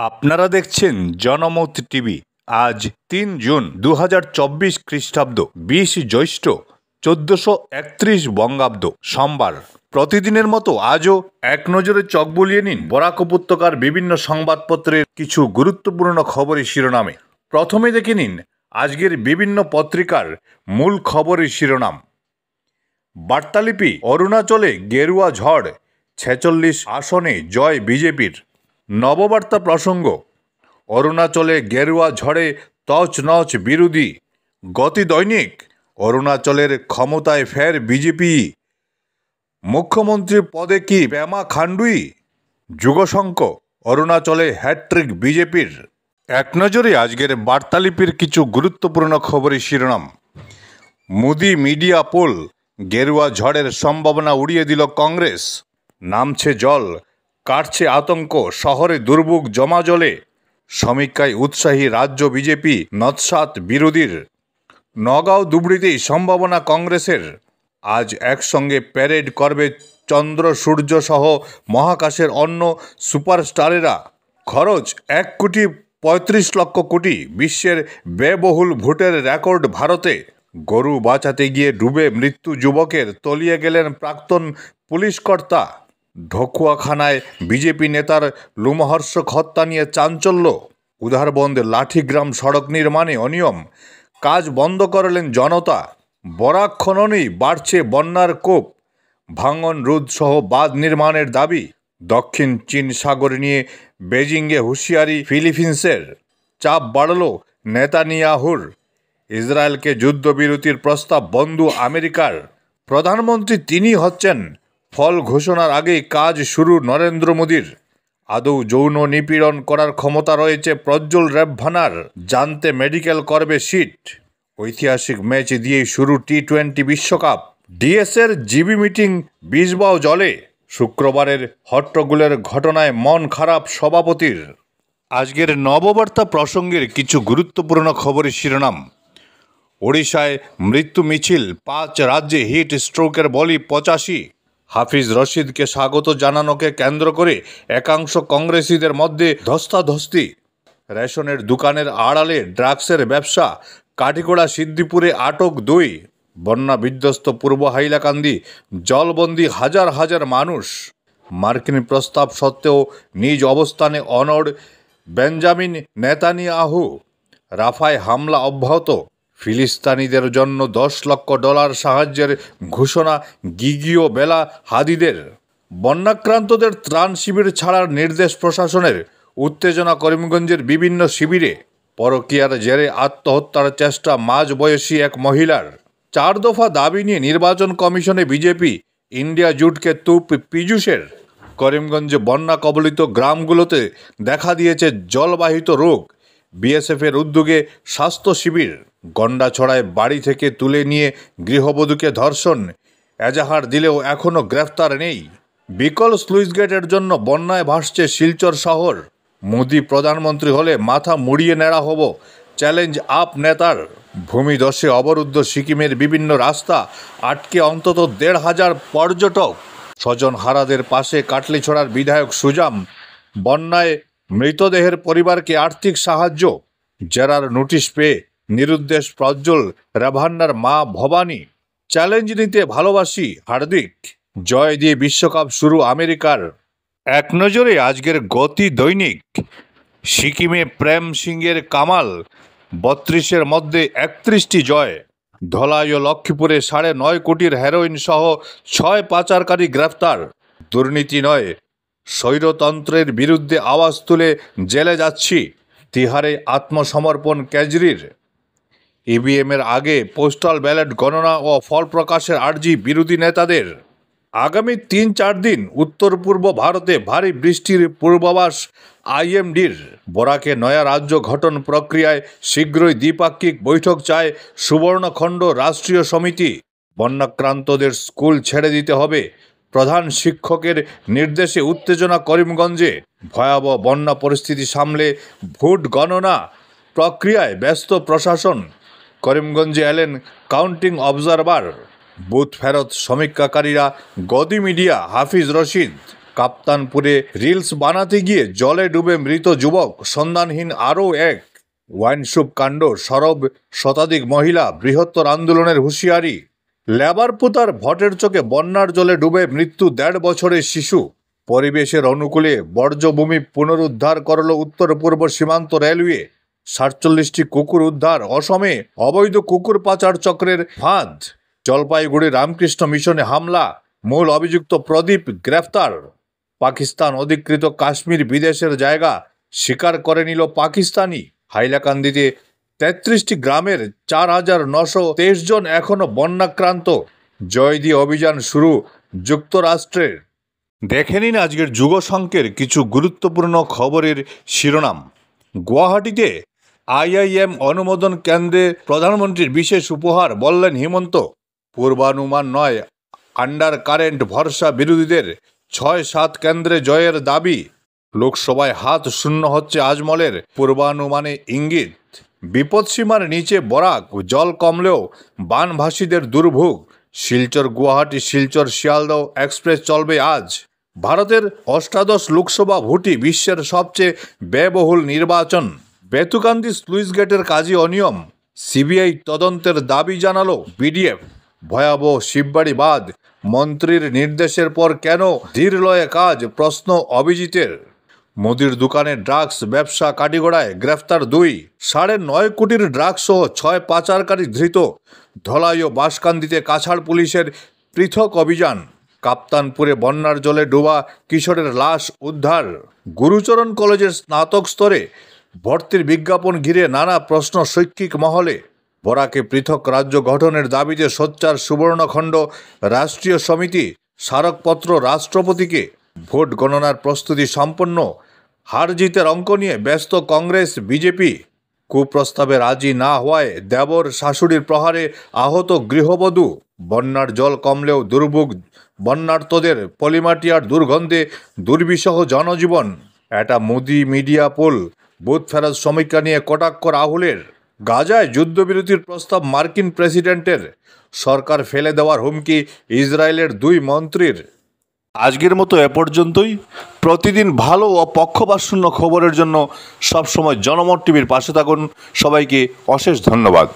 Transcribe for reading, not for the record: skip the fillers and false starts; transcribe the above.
আপনারা দেখছেন জনমত টিভি। আজ ৩ জুন ২০২৪ খ্রিস্টাব্দ, ২০ জ্যৈষ্ঠ ১৪৩১ বঙ্গাব্দ, সোমবার। প্রতিদিনের মতো আজও এক নজরে চোখ বুলিয়ে নিন বরাক উপত্যকার বিভিন্ন সংবাদপত্রের কিছু গুরুত্বপূর্ণ খবরের শিরোনামে। প্রথমে দেখে নিন আজকের বিভিন্ন পত্রিকার মূল খবরের শিরোনাম। বার্তালিপি: অরুণাচলে গেরুয়া ঝড়, ৪৬ আসনে জয় বিজেপির। নববার্তা প্রসঙ্গ: অরুণাচলে গেরুয়া ঝড়ে তছনছ বিরোধী। গতি দৈনিক: অরুণাচলের ক্ষমতায় ফের বিজেপি, মুখ্যমন্ত্রী পদে কি পেমা খান্ডুই। যুগশঙ্ক: অরুণাচলে হ্যাট্রিক বিজেপির। এক নজরে আজকের বার্তালিপির কিছু গুরুত্বপূর্ণ খবরের শিরোনাম। মোদি মিডিয়া পোল: গেরুয়া ঝড়ের সম্ভাবনা উড়িয়ে দিল কংগ্রেস। নামছে জল, কাটছে আতঙ্ক, শহরে দুর্ভোগ জমা জলে। সমীক্ষায় উৎসাহী রাজ্য বিজেপি, নৎসাৎ বিরোধীর। নগাঁও ধুবড়ীতেই সম্ভাবনা কংগ্রেসের। আজ একসঙ্গে প্যারেড করবে চন্দ্র সূর্য সহ মহাকাশের অন্য সুপারস্টারেরা। খরচ ১,৩৫,০০,০০,০০,০০,০০,০০,০০,০০,০০,০০,০০,০০,০০,০০,০০,০০,০০,০০,০০,০০,০০,০০,০০,০০,০০,০০,০০,০০,০০,০০,০০,০০,০০,০০,০০,০০,০০,০০,০০,০০,০০,০০,০০,০০,০০,০০,০০,০০,০০,০০,০০,০০,০০,০০,০০,০০,০০,০০,০০,০০,০০,০০,০০,০০,০০,০০,০০,০০,০০,০০,০০,০০,০০,০০,০০,০০,০০,০০,০০,০০,০০,০০,মৃত্যু যুবকের, তলিয়ে গেলেন প্রাক্তন পুলিশকর্তা। ঢকুয়াখানায় বিজেপি নেতার লোমহর্ষক হত্যা নিয়ে চাঞ্চল্য। উধারবন্দ লাঠিগ্রাম সড়ক নির্মাণে অনিয়ম, কাজ বন্ধ করলেন জনতা। বরাক খননেই বাড়ছে বন্যার কোপ, ভাঙন রোধ সহ বাঁধ নির্মাণের দাবি। দক্ষিণ চীন সাগর নিয়ে বেজিংয়ে হুঁশিয়ারি ফিলিপিন্সের। চাপ বাড়ল নেতানিয়াহুর, ইসরায়েলকে যুদ্ধবিরতির প্রস্তাব বন্ধু আমেরিকার। প্রধানমন্ত্রী তিনি হচ্ছেন, ফল ঘোষণার আগেই কাজ শুরু নরেন্দ্র মোদীর। আদৌ যৌন নিপীড়ন করার ক্ষমতা রয়েছে প্রজ্জ্বল রেভভানার, জানতে মেডিকেল করবে সিট। ঐতিহাসিক ম্যাচ দিয়েই শুরু টি-20 বিশ্বকাপ। ডিএসের জিবি মিটিং বিষবাও জলে। শুক্রবারের হট্টগোলের ঘটনায় মন খারাপ সভাপতির। আজকের নববার্তা প্রসঙ্গের কিছু গুরুত্বপূর্ণ খবরের শিরোনাম। ওড়িশায় মৃত্যু মিছিল, ৫ রাজ্যে হিট স্ট্রোকের বলি ৮৫। হাফিজ রশিদকে স্বাগত জানানোকে কেন্দ্র করে একাংশ কংগ্রেসিদের মধ্যে ধস্তাধস্তি। রেশনের দোকানের আড়ালে ড্রাগসের ব্যবসা, কাঠিগোড়া সিদ্দিপুরে আটক ২। বন্যা বিধ্বস্ত পূর্ব হাইলাকান্দি, জলবন্দী হাজার হাজার মানুষ। মার্কিন প্রস্তাব সত্ত্বেও নিজ অবস্থানে অনড় বেঞ্জামিন নেতানিয়াহু। রাফায় হামলা অব্যাহত, ফিলিস্তিনিদের জন্য $১০,০০,০০০ সাহায্যের ঘোষণা গিগিও বেলা হাদিদের। বন্যাক্রান্তদের ত্রাণ শিবির ছাড়ার নির্দেশ প্রশাসনের। উত্তেজনা করিমগঞ্জের বিভিন্ন শিবিরে। পরকীয়ার জেরে আত্মহত্যার চেষ্টা মাঝবয়সী এক মহিলার। ৪ দফা দাবি নিয়ে নির্বাচন কমিশনে বিজেপি, ইন্ডিয়া জোটকে তুপ পীযূষের। করিমগঞ্জে বন্যা কবলিত গ্রামগুলোতে দেখা দিয়েছে জলবাহিত রোগ, বিএসএফের উদ্যোগে স্বাস্থ্য শিবির। গন্ডাছড়ায় বাড়ি থেকে তুলে নিয়ে গৃহবধূকে ধর্ষণ, এজাহার দিলেও এখনও গ্রেফতার নেই। বিকল স্লুইসগেটের জন্য বন্যায় ভাসছে শিলচর শহর। মোদি প্রধানমন্ত্রী হলে মাথা মুড়িয়ে নেড়া হব, চ্যালেঞ্জ আপ নেতার। ভূমিধসে অবরুদ্ধ সিকিমের বিভিন্ন রাস্তা, আটকে অন্তত ১,৫০০ পর্যটক। স্বজনহারাদের পাশে কাটলিছড়ার বিধায়ক সুজাম। বন্যায় মৃতদেহের পরিবারকে আর্থিক সাহায্য। জেরার নোটিশ পেয়ে নিরুদ্দেশ প্রজ্জ্বল রেভান্নার মা ভবানী। চ্যালেঞ্জ নিতে ভালোবাসি হার্দিক। জয় দিয়ে বিশ্বকাপ শুরু আমেরিকার। এক নজরে আজকের গতি দৈনিক। সিকিমে প্রেম সিংয়ের কামাল, ৩২-এর মধ্যে ৩১টি জয়। ধলাই ও লক্ষ্মীপুরে ৯.৫ কোটির হেরোইন সহ ৬ পাচারকারী গ্রেফতার। দুর্নীতি নয়, স্বৈরতন্ত্রের বিরুদ্ধে আওয়াজ তুলে জেলে যাচ্ছি। তিহারে আত্মসমর্পণ কেজরির। ইভিএমের আগে পোস্টাল ব্যালট গণনা ও ফল প্রকাশের আর্জি বিরোধী নেতাদের। আগামী ৩-৪ দিন উত্তর পূর্ব ভারতে ভারী বৃষ্টির পূর্বাভাস আইএমডির। বরাকে নয়া রাজ্য গঠন প্রক্রিয়ায় শীঘ্রই দ্বিপাক্ষিক বৈঠক চায় সুবর্ণখণ্ড রাষ্ট্রীয় সমিতি। বন্যাক্রান্তদের স্কুল ছেড়ে দিতে হবে, প্রধান শিক্ষকের নির্দেশে উত্তেজনা করিমগঞ্জে। ভয়াবহ বন্যা পরিস্থিতি সামলে ভোট গণনা প্রক্রিয়ায় ব্যস্ত প্রশাসন। করিমগঞ্জে এলেন কাউন্টিং অবজারভার। বুথ ফেরত সমীক্ষাকারীরা। গদি মিডিয়া হাফিজ রশিদ। কাপ্তানপুরে রিলস বানাতে গিয়ে জলে ডুবে মৃত যুবক, সন্ধানহীন আরও এক। ওয়াইনশুপ কাণ্ড, সরব শতাধিক মহিলা, বৃহত্তর আন্দোলনের হুঁশিয়ারি। লেবারপুতার ভটের চোখে বন্যার জলে ডুবে মৃত্যু 1.5 বছরের শিশু। পরিবেশের অনুকূলে বর্জ্যভূমি পুনরুদ্ধার করল উত্তর পূর্ব সীমান্ত রেলওয়ে। 47টি কুকুর উদ্ধার। অসমে অবৈধ কুকুর পাচার চক্রের ফাঁদ। জলপাইগুড়ি রামকৃষ্ণ মিশনে হামলা, মূল অভিযুক্ত প্রদীপ গ্রেফতার। পাকিস্তান অধিকৃত কাশ্মীর বিদেশের জায়গা স্বীকার করে নিল পাকিস্তানি। হাইলাকান্দিতে 33টি গ্রামের 4,923 জন এখনও বন্যাক্রান্ত। জয় দিয়ে অভিযান শুরু যুক্তরাষ্ট্রের। দেখে নিন আজকের যুগ সংকের কিছু গুরুত্বপূর্ণ খবরের শিরোনাম। গুয়াহাটিতে IIM অনুমোদন কেন্দ্রে প্রধানমন্ত্রীর বিশেষ উপহার, বললেন হিমন্ত। পূর্বানুমান নয়, আন্ডার কারেন্ট ভরসা বিরোধীদের। 6-7 কেন্দ্রে জয়ের দাবি। লোকসভায় হাত শূন্য হচ্ছে আজমলের, পূর্বানুমানে ইঙ্গিত। বিপদসীমার নিচে বরাক, জল কমলেও বানভাসীদের দুর্ভোগ। শিলচর গুয়াহাটি, শিলচর শিয়ালদহ এক্সপ্রেস চলবে আজ। ভারতের 18 লোকসভা ভোটই বিশ্বের সবচেয়ে ব্যয়বহুল নির্বাচন। বেতুকান্দি স্লুইস গেটের কাজে অনিয়ম, CBI তদন্তের দাবি জানালো BDF। ভয়াবহ শিববাড়ি বাঁধ, মন্ত্রীর নির্দেশের পর কেন ধীর লয়ে কাজ, প্রশ্ন অভিজিতের। মুদির দোকানে ড্রাগস ব্যবসা কাটিগড়ায়, গ্রেফতার 2। 9.5 কোটির ড্রাগস সহ 6 পাচারকারী ধৃত। ধলাই ও বাঁশকান্দিতে কাছাড় পুলিশের পৃথক অভিযান। কাপ্তানপুরে বন্যার জলে ডোবা কিশোরের লাশ উদ্ধার। গুরুচরণ কলেজের স্নাতক স্তরে ভর্তির বিজ্ঞাপন ঘিরে নানা প্রশ্ন শৈক্ষিক মহলে। বরাকে পৃথক রাজ্য গঠনের দাবিতে সোচ্চার সুবর্ণখণ্ড রাষ্ট্রীয় সমিতি, স্মারকপত্র রাষ্ট্রপতিকে। ভোট গণনার প্রস্তুতি সম্পন্ন, হার জিতের অঙ্ক নিয়ে ব্যস্ত কংগ্রেস বিজেপি। কুপ্রস্তাবে রাজি না হওয়ায় দেবর শাশুড়ির প্রহারে আহত গৃহবধূ। বন্যার জল কমলেও দুর্ভোগ বন্যার্তদের, পলিমাটিয়ার দুর্গন্ধে দুর্বিষহ জনজীবন। এটা মোদি মিডিয়া পোল, বুথ ফেরত সমীক্ষা নিয়ে কটাক্ষ রাহুলের। গাজায় যুদ্ধবিরতির প্রস্তাব মার্কিন প্রেসিডেন্টের, সরকার ফেলে দেওয়ার হুমকি ইসরায়েলের 2 মন্ত্রীর। আজকের মতো এ পর্যন্তই। প্রতিদিন ভালো ও পক্ষপাতশূন্য খবরের জন্য সবসময় জনমত টিভির পাশে থাকুন। সবাইকে অশেষ ধন্যবাদ।